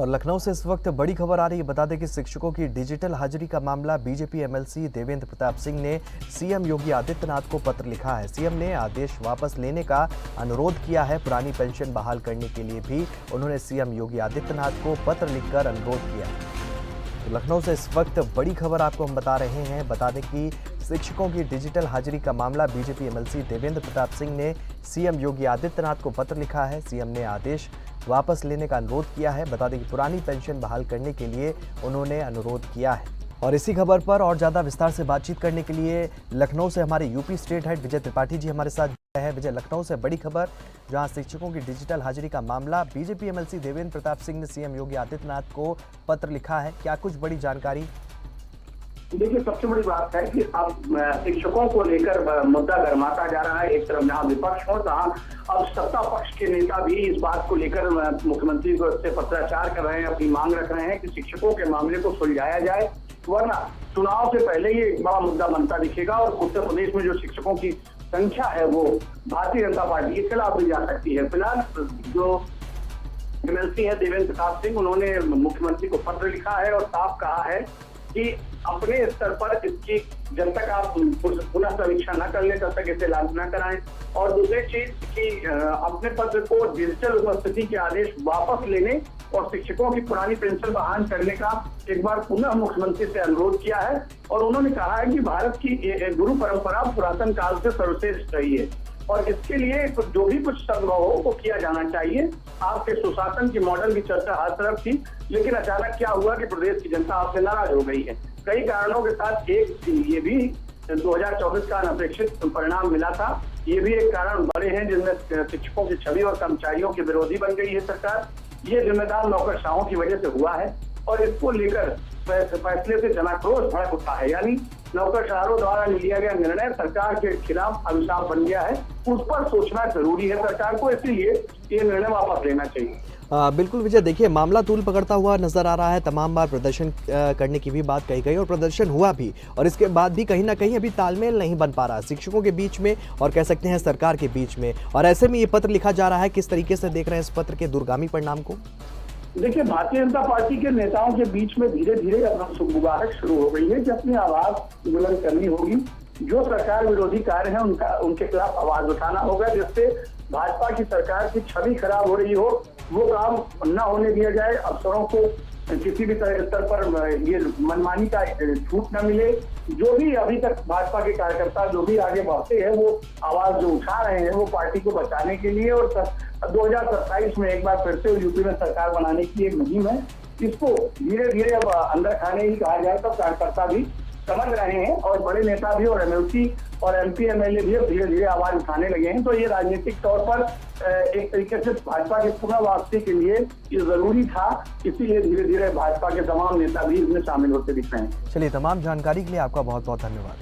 और लखनऊ से इस वक्त बड़ी खबर आ रही है। बता दें कि शिक्षकों की डिजिटल हाजिरी का मामला बीजेपी एमएलसी देवेंद्र प्रताप सिंह ने सीएम योगी आदित्यनाथ को पत्र लिखा है। सीएम ने आदेश वापस लेने का अनुरोध किया है। पुरानी पेंशन बहाल करने के लिए भी उन्होंने सीएम योगी आदित्यनाथ को पत्र लिखकर अनुरोध किया है। तो लखनऊ से इस वक्त बड़ी खबर आपको हम बता रहे हैं। बता दें कि शिक्षकों की डिजिटल हाजिरी का मामला बीजेपी एमएलसी देवेंद्र प्रताप सिंह ने सीएम योगी आदित्यनाथ को पत्र लिखा है। सीएम ने आदेश वापस लेने का अनुरोध किया है। बता दें कि पुरानी पेंशन बहाल करने के लिए उन्होंने अनुरोध किया है। और इसी खबर पर और ज़्यादा विस्तार से बातचीत करने के लिए लखनऊ से हमारे यूपी स्टेट हेड विजय त्रिपाठी जी हमारे साथ जुड़े हैं। विजय, लखनऊ से बड़ी खबर, जहां शिक्षकों की डिजिटल हाजिरी का मामला बीजेपी एमएलसी देवेंद्र प्रताप सिंह ने सीएम योगी आदित्यनाथ को पत्र लिखा है। क्या कुछ बड़ी जानकारी? देखिए, सबसे बड़ी बात है कि अब शिक्षकों को लेकर मुद्दा गरमाता जा रहा है। एक तरफ जहां विपक्ष हो, तहां अब सत्ता पक्ष के नेता भी इस बात को लेकर मुख्यमंत्री को से पत्राचार कर रहे हैं, अपनी मांग रख रहे हैं कि शिक्षकों के मामले को सुलझाया जाए, वरना चुनाव से पहले ही एक बड़ा मुद्दा बनता दिखेगा और उत्तर प्रदेश में जो शिक्षकों की संख्या है वो भारतीय जनता पार्टी के खिलाफ भी जा सकती है। फिलहाल जो एमएलसी है देवेंद्र प्रताप सिंह, उन्होंने मुख्यमंत्री को पत्र लिखा है और साफ कहा है कि अपने स्तर पर इसकी जब तक आप पुनः समीक्षा न कर ले तब तक इसे लागू न कराएं। और दूसरी चीज कि अपने पत्र को डिजिटल उपस्थिति के आदेश वापस लेने और शिक्षकों की पुरानी पेंशन बहाल करने का एक बार पुनः मुख्यमंत्री से अनुरोध किया है। और उन्होंने कहा है कि भारत की गुरु परंपरा पुरातन काल से सर्वश्रेष्ठ रही है और इसके लिए जो भी कुछ संभव हो वो किया जाना चाहिए। आपके सुशासन के मॉडल की चर्चा हर तरफ थी, लेकिन अचानक क्या हुआ कि प्रदेश की जनता आपसे नाराज हो गई है। कई कारणों के साथ एक ये भी 2024 का अनपेक्षित परिणाम मिला था। ये भी एक कारण बड़े हैं जिनमें शिक्षकों की छवि और कर्मचारियों की विरोधी बन गई है सरकार। ये जिम्मेदार नौकरशाहों की वजह से हुआ है और इसको लेकर फैसले से जनाक्रोश भड़क उठा है। यानी नौकरशाहों द्वारा लिया गया निर्णय सरकार के खिलाफ अभिशाप बन गया है। उस पर सोचना जरूरी है सरकार को, इसलिए ये निर्णय वापस लेना चाहिए। बिल्कुल विजय, देखिए मामला तूल पकड़ता हुआ नजर आ रहा है। तमाम बार प्रदर्शन करने की भी बात कही गई और प्रदर्शन हुआ भी, और इसके बाद भी कहीं ना कहीं अभी तालमेल नहीं बन पा रहा शिक्षकों के बीच में और कह सकते हैं सरकार के बीच में। और ऐसे में ये पत्र लिखा जा रहा है। किस तरीके से देख रहे हैं इस पत्र के दूरगामी परिणाम को? देखिए, भारतीय जनता पार्टी के नेताओं के बीच में धीरे धीरे अब सुगबुगाहट शुरू हो गई है कि अपनी आवाज बुलंद करनी होगी। जो सरकार विरोधी कार्य है उनके खिलाफ आवाज उठाना होगा, जिससे भाजपा की सरकार की छवि खराब हो रही हो वो काम न होने दिया जाए। अफसरों को किसी भी स्तर पर ये मनमानी का छूट न मिले। जो भी अभी तक भाजपा के कार्यकर्ता जो भी आगे बढ़ते हैं वो आवाज जो उठा रहे हैं वो पार्टी को बचाने के लिए और 2027 में एक बार फिर से यूपी में सरकार बनाने की एक मुहिम है। इसको धीरे धीरे अब अंदर खाने ही कहा जाए तो कार्यकर्ता भी समझ रहे हैं और बड़े नेता भी और एमएलसी और एमपी एमएलए भी धीरे धीरे आवाज उठाने लगे हैं। तो ये राजनीतिक तौर पर एक तरीके से भाजपा के पुनः वापसी के लिए ये जरूरी था, इसीलिए धीरे धीरे भाजपा के तमाम नेता भी इसमें शामिल होते दिख रहे हैं। चलिए, तमाम जानकारी के लिए आपका बहुत बहुत धन्यवाद।